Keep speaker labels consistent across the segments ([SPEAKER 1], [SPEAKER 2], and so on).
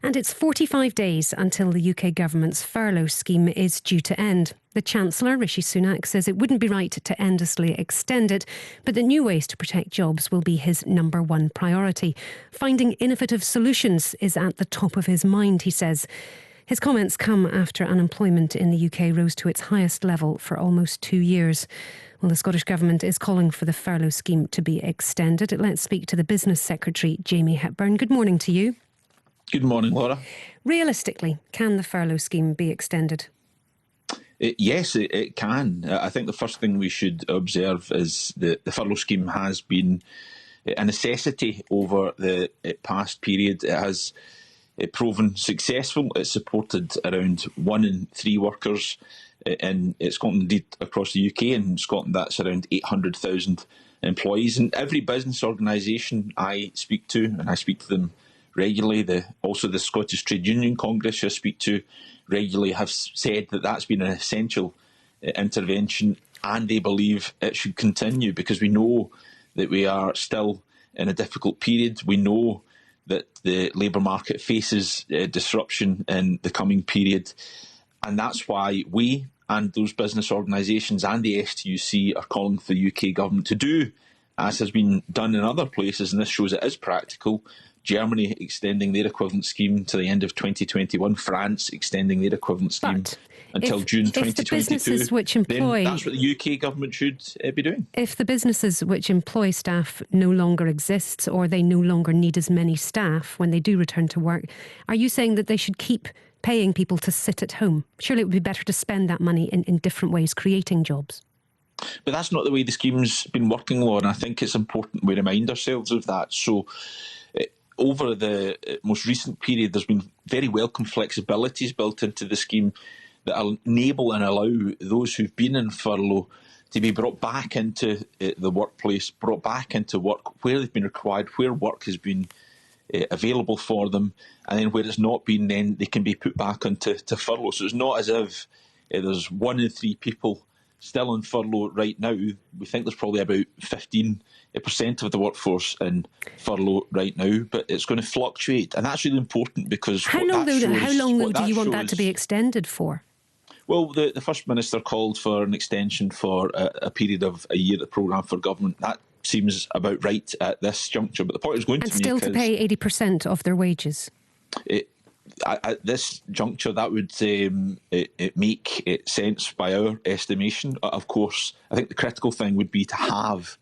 [SPEAKER 1] And it's 45 days until the UK government's furlough scheme is due to end. The Chancellor, Rishi Sunak, says it wouldn't be right to endlessly extend it, but that new ways to protect jobs will be his number one priority. Finding innovative solutions is at the top of his mind, he says. His comments come after unemployment in the UK rose to its highest level for almost 2 years. Well, the Scottish Government is calling for the furlough scheme to be extended. Let's speak to the Business Secretary, Jamie Hepburn. Good morning to you.
[SPEAKER 2] Good morning, Laura.
[SPEAKER 1] Realistically, can the furlough scheme be extended?
[SPEAKER 2] Yes, it can. I think the first thing we should observe is that the furlough scheme has been a necessity over the past period. It has proven successful. It's supported around 1 in 3 workers in Scotland, indeed across the UK. In Scotland, that's around 800,000 employees. And every business organisation I speak to, and I speak to them regularly, also the Scottish Trade Union Congress I speak to regularly, have said that that's been an essential intervention, and they believe it should continue because we know that we are still in a difficult period. We know that the labour market faces disruption in the coming period, and that's why we and those business organisations and the STUC are calling for the UK government to do, as has been done in other places, and this shows it is practical. Germany extending their equivalent scheme to the end of 2021, France extending their equivalent scheme until June 2022.
[SPEAKER 1] The businesses which employ,
[SPEAKER 2] then that's what the UK government should be doing.
[SPEAKER 1] If the businesses which employ staff no longer exist, or they no longer need as many staff when they do return to work, are you saying that they should keep paying people to sit at home? Surely it would be better to spend that money in different ways, creating jobs.
[SPEAKER 2] But that's not the way the scheme's been working, Laura, and I think it's important we remind ourselves of that. So over the most recent period, there's been very welcome flexibilities built into the scheme that enable and allow those who've been in furlough to be brought back into the workplace, brought back into work where they've been required, where work has been available for them, and then where it's not been, then they can be put back into furlough. So it's not as if there's 1 in 3 people still on furlough right now. We think there's probably about 15% of the workforce in furlough right now, but it's going to fluctuate, and that's really important because
[SPEAKER 1] how long do you want that to be extended for?
[SPEAKER 2] Well, the First Minister called for an extension for a period of a year, the programme for government. That seems about right at this juncture. But the point I was going to make is,
[SPEAKER 1] and still to pay 80% of their wages.
[SPEAKER 2] At this juncture, that would make sense by our estimation. Of course, I think the critical thing would be to have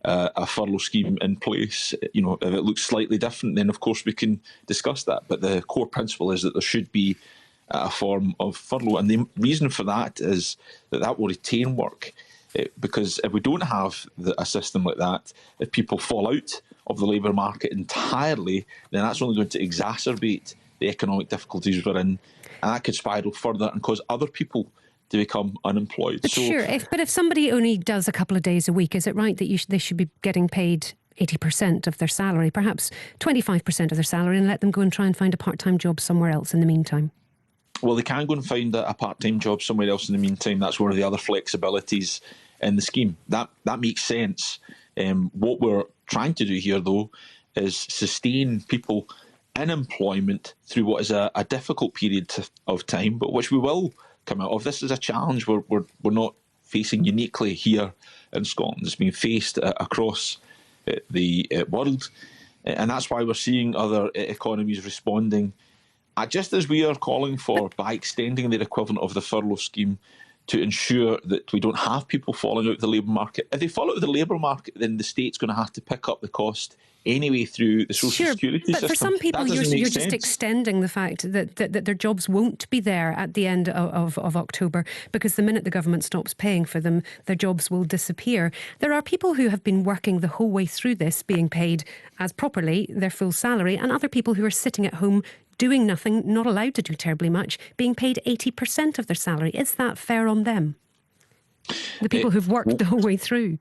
[SPEAKER 2] a furlough scheme in place. You know, if it looks slightly different, then of course we can discuss that. But the core principle is that there should be a form of furlough, and the reason for that is that will retain work. Because if we don't have a system like that, if people fall out of the labour market entirely, then that's only going to exacerbate the economic difficulties we're in, and that could spiral further and cause other people to become unemployed.
[SPEAKER 1] But if somebody only does a couple of days a week, is it right that they should be getting paid 80% of their salary, perhaps 25% of their salary, and let them go and try and find a part-time job somewhere else in the meantime?
[SPEAKER 2] Well, they can go and find a part-time job somewhere else in the meantime. That's one of the other flexibilities in the scheme. That makes sense. What we're trying to do here, though, is sustain people in employment through what is a difficult period of time, but which we will come out of. This is a challenge we're not facing uniquely here in Scotland. It's being faced across the world, and that's why we're seeing other economies responding, just as we are calling for, by extending the equivalent of the furlough scheme to ensure that we don't have people falling out of the labour market. If they fall out of the labour market, then the state's going to have to pick up the cost anyway through the social security system.
[SPEAKER 1] But for some people, you're just extending the fact that their jobs won't be there at the end of October, because the minute the government stops paying for them, their jobs will disappear. There are people who have been working the whole way through this, being paid as properly their full salary, and other people who are sitting at home doing nothing, not allowed to do terribly much, being paid 80% of their salary. Is that fair on them? The people who've worked the whole way through.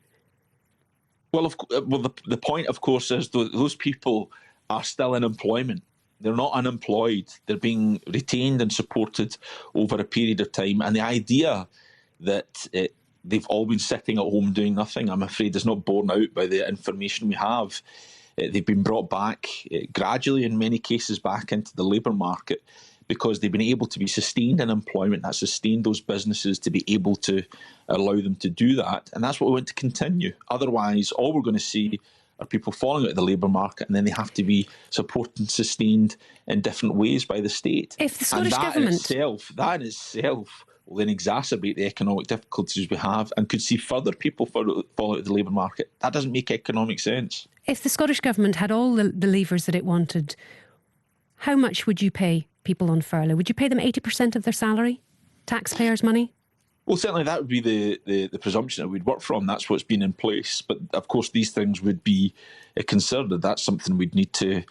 [SPEAKER 2] Well, the point, of course, is those people are still in employment. They're not unemployed. They're being retained and supported over a period of time. And the idea that they've all been sitting at home doing nothing, I'm afraid, is not borne out by the information we have. they've been brought back gradually, in many cases, back into the labour market because they've been able to be sustained in employment. That sustained those businesses to be able to allow them to do that. And that's what we want to continue. Otherwise, all we're going to see are people falling out of the labour market, and then they have to be supported and sustained in different ways by the state.
[SPEAKER 1] If the Scottish Government...
[SPEAKER 2] that in itself will then exacerbate the economic difficulties we have and could see further people fall out of the labour market. That doesn't make economic sense.
[SPEAKER 1] If the Scottish Government had all the levers that it wanted, how much would you pay people on furlough? Would you pay them 80% of their salary? Taxpayers' money?
[SPEAKER 2] Well, certainly that would be the presumption that we'd work from. That's what's been in place. But of course, these things would be considered. That's something we'd need to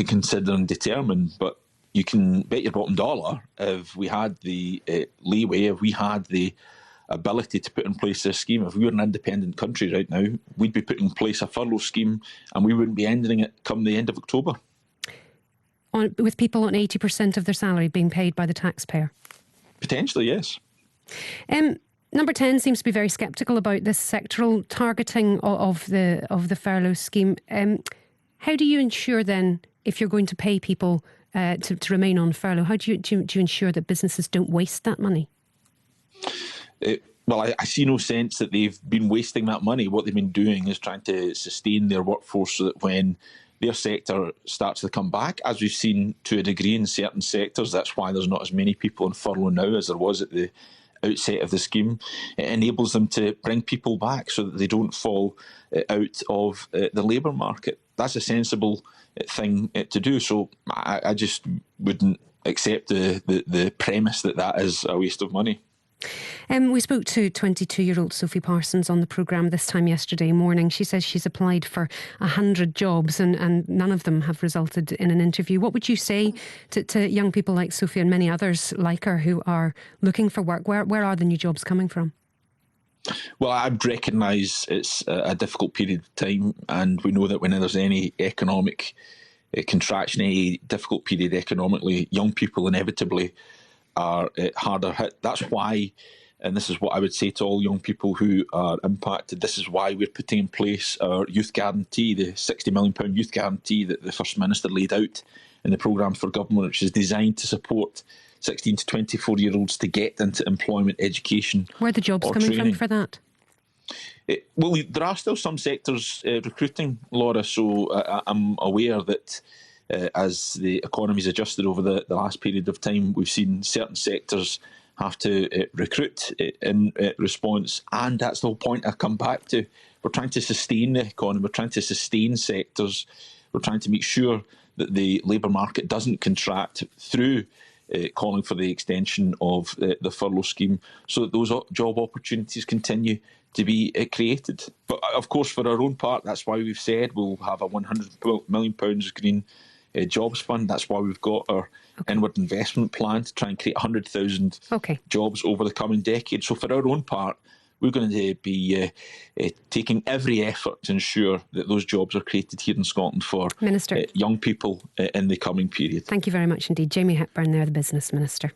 [SPEAKER 2] consider and determine. But you can bet your bottom dollar, if we had the leeway, if we had the ability to put in place this scheme, if we were an independent country right now, we'd be putting in place a furlough scheme and we wouldn't be ending it come the end of October.
[SPEAKER 1] With people on 80% of their salary being paid by the taxpayer?
[SPEAKER 2] Potentially, yes.
[SPEAKER 1] Number 10 seems to be very sceptical about this sectoral targeting of the furlough scheme. How do you ensure then, if you're going to pay people to remain on furlough, how do you ensure that businesses don't waste that money?
[SPEAKER 2] Well, I see no sense that they've been wasting that money. What they've been doing is trying to sustain their workforce so that when their sector starts to come back, as we've seen to a degree in certain sectors, that's why there's not as many people on furlough now as there was at the outset of the scheme. It enables them to bring people back so that they don't fall out of the labour market. That's a sensible thing to do. So I just wouldn't accept the premise that is a waste of money.
[SPEAKER 1] We spoke to 22-year-old Sophie Parsons on the programme this time yesterday morning. She says she's applied for 100 jobs and none of them have resulted in an interview. What would you say to young people like Sophie and many others like her who are looking for work? Where are the new jobs coming from?
[SPEAKER 2] Well, I recognise it's a difficult period of time, and we know that when there's any economic contraction, any difficult period economically, young people inevitably are harder hit. That's why, and this is what I would say to all young people who are impacted, this is why we're putting in place our youth guarantee, the £60 million youth guarantee that the First Minister laid out in the programme for government, which is designed to support 16 to 24-year-olds to get into employment, education. Where are the jobs coming from
[SPEAKER 1] for that?
[SPEAKER 2] Well, there are still some sectors recruiting, Laura, so I'm aware that as the economy's adjusted over the last period of time, we've seen certain sectors have to recruit in response, and that's the whole point I come back to. We're trying to sustain the economy, we're trying to sustain sectors, we're trying to make sure that the labour market doesn't contract through calling for the extension of the furlough scheme so that those job opportunities continue to be created. But of course, for our own part, that's why we've said we'll have a £100 million green jobs fund. That's why we've got our inward investment plan to try and create 100,000 jobs over the coming decade. So for our own part, we're going to be taking every effort to ensure that those jobs are created here in Scotland for young people in the coming period.
[SPEAKER 1] Thank you very much indeed. Jamie Hepburn there, the Business Minister.